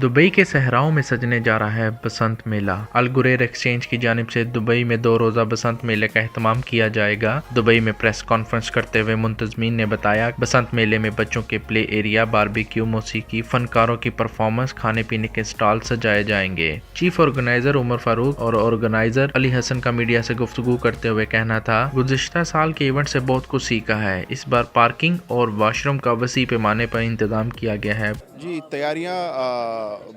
Dubai के सहराओं में सजने जा रहा है बसंत मेला। अल गुरेर एक्सचेंज की जानिब से दुबई में 2 रोज़ा बसंत मेले का एहतमाम किया जाएगा। दुबई में प्रेस कॉन्फ्रेंस करते हुए मुंतजमीन ने बताया, बसंत मेले में बच्चों के प्ले एरिया, बारबेक्यू, मौसीकी, फनकारों की परफॉर्मेंस, खाने पीने के स्टॉल सजाए जाएंगे। चीफ ऑर्गेनाइजर उमर फारूक और ऑर्गेनाइजर अली हसन का मीडिया से गुफ्तगू करते हुए कहना था, गुज़िश्ता साल के इवेंट से बहुत कुछ सीखा है। इस बार पार्किंग और वॉशरूम का वसी पैमाने पर इंतजाम किया गया है। जी, तैयारियां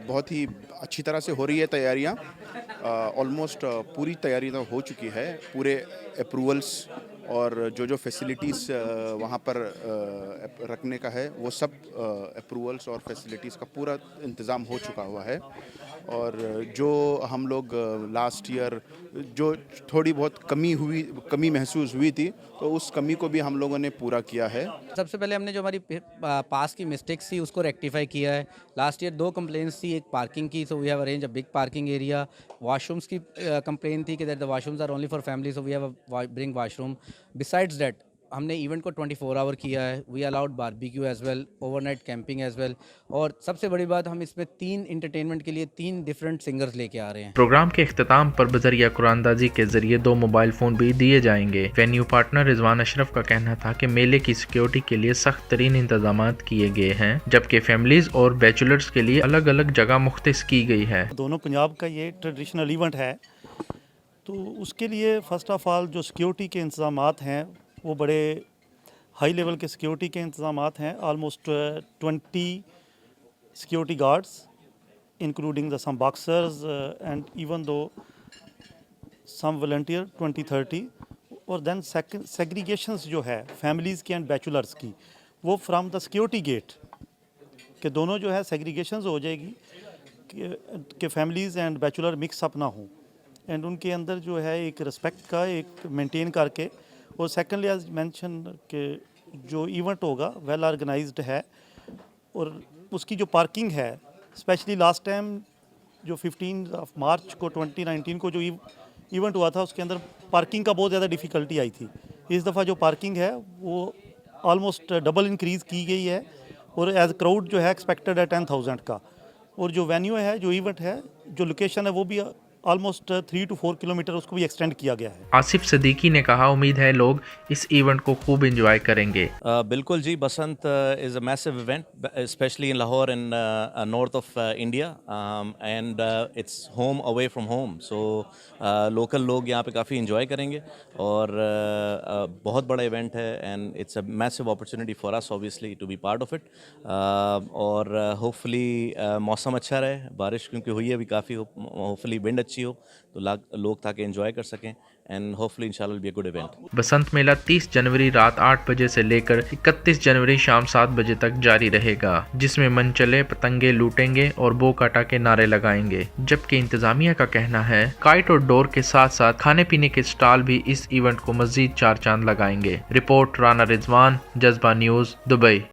बहुत ही अच्छी तरह से हो रही है। तैयारियां ऑलमोस्ट पूरी तैयारी तो हो चुकी है। पूरे अप्रूवल्स और जो फैसिलिटीज़ वहाँ पर रखने का है वो सब अप्रूवल्स और फैसिलिटीज़ का पूरा इंतज़ाम हो चुका हुआ है। और जो हम लोग लास्ट ईयर जो थोड़ी बहुत कमी महसूस हुई थी, तो उस कमी को भी हम लोगों ने पूरा किया है। सबसे पहले हमने जो हमारी पास की मिस्टेक्स थी उसको रेक्टिफाई किया है। लास्ट ईयर 2 कंप्लेंट्स थी, एक पार्किंग की, so we have arrange a big parking area. Washrooms की कंप्लेंट थी कि that the washrooms are only for family, so we have bring washroom. Besides that हमने इवेंट को 24 आवर किया है। We allowed barbecue as well, overnight camping as well. और सबसे बड़ी बात, हम इसमें 3 इंटरटेनमेंट के लिए 3 डिफरेंट सिंगर्स लेके आ रहे हैं। प्रोग्राम के इख्तिताम पर बजरिया कुरानदाजी के जरिए 2 मोबाइल फोन भी दिए जाएंगे। वेन्यू पार्टनर रिजवान अशरफ का कहना था कि मेले की सिक्योरिटी के लिए सख्त तरीन इंतजाम किए गए हैं, जबकि फैमिलीज और बैचलर्स के लिए अलग अलग जगह मुख्तस की गई है। दोनों पंजाब का ये ट्रेडिशनल इवेंट है, तो उसके लिए फ़र्स्ट ऑफ़ ऑल जो सिक्योरिटी के इंतज़ामात हैं वो बड़े हाई लेवल के सिक्योरिटी के इंतज़ामात हैं। Almost 20 security guards including the some boxers and even though some volunteer 20-30। और देन सेग्रीगेशंस जो है फैमिलीज़ की एंड बैचलर्स की, वो फ्राम द सिक्योरिटी गेट के दोनों जो है सेग्रीगेशंस हो जाएगी कि families and bachelor mix up ना हो, एंड उनके अंदर जो है एक रिस्पेक्ट का एक मेंटेन करके। और सेकेंडली एज मेंशन कि जो इवेंट होगा वेल ऑर्गेनाइज्ड है, और उसकी जो पार्किंग है, स्पेशली लास्ट टाइम जो 15 मार्च को 2019 को जो इवेंट हुआ था, उसके अंदर पार्किंग का बहुत ज़्यादा डिफ़िकल्टी आई थी। इस दफ़ा जो पार्किंग है वो ऑलमोस्ट डबल इंक्रीज़ की गई है, और एज क्राउड जो है एक्सपेक्टेड है 10,000 का। और जो वेन्यू है, जो इवेंट है, जो लोकेशन है, वो भी ऑलमोस्ट 3 to 4 किलोमीटर उसको भी एक्सटेंड किया गया है। आसिफ सदीकी ने कहा, उम्मीद है लोग इस इवेंट को खूब एंजॉय करेंगे। बिल्कुल जी, Basant is a massive event, specially in Lahore in north of India, and it's home away from home, so local लोग यहाँ पे काफ़ी एंजॉय करेंगे। और बहुत बड़ा इवेंट है, and it's a massive opportunity for us obviously to be part of it. और होपफुली मौसम अच्छा रहे, बारिश क्योंकि हुई है अभी काफ़ी, होपफुली विंड अच्छी हो तो लोग ताकि एंजॉय कर सकें, एंड होपफुली इंशाल्लाह बी अ गुड इवेंट। बसंत मेला 30 जनवरी रात 8 बजे से लेकर 31 जनवरी शाम 7 बजे तक जारी रहेगा, जिसमें मनचले पतंगे लूटेंगे और बो काटा के नारे लगाएंगे। जबकि इंतजामिया का कहना है, काइट और डोर के साथ साथ खाने पीने के स्टॉल भी इस इवेंट को मजीद 4 चांद लगाएंगे। रिपोर्ट राना रिजवान, जज्बा न्यूज़, दुबई।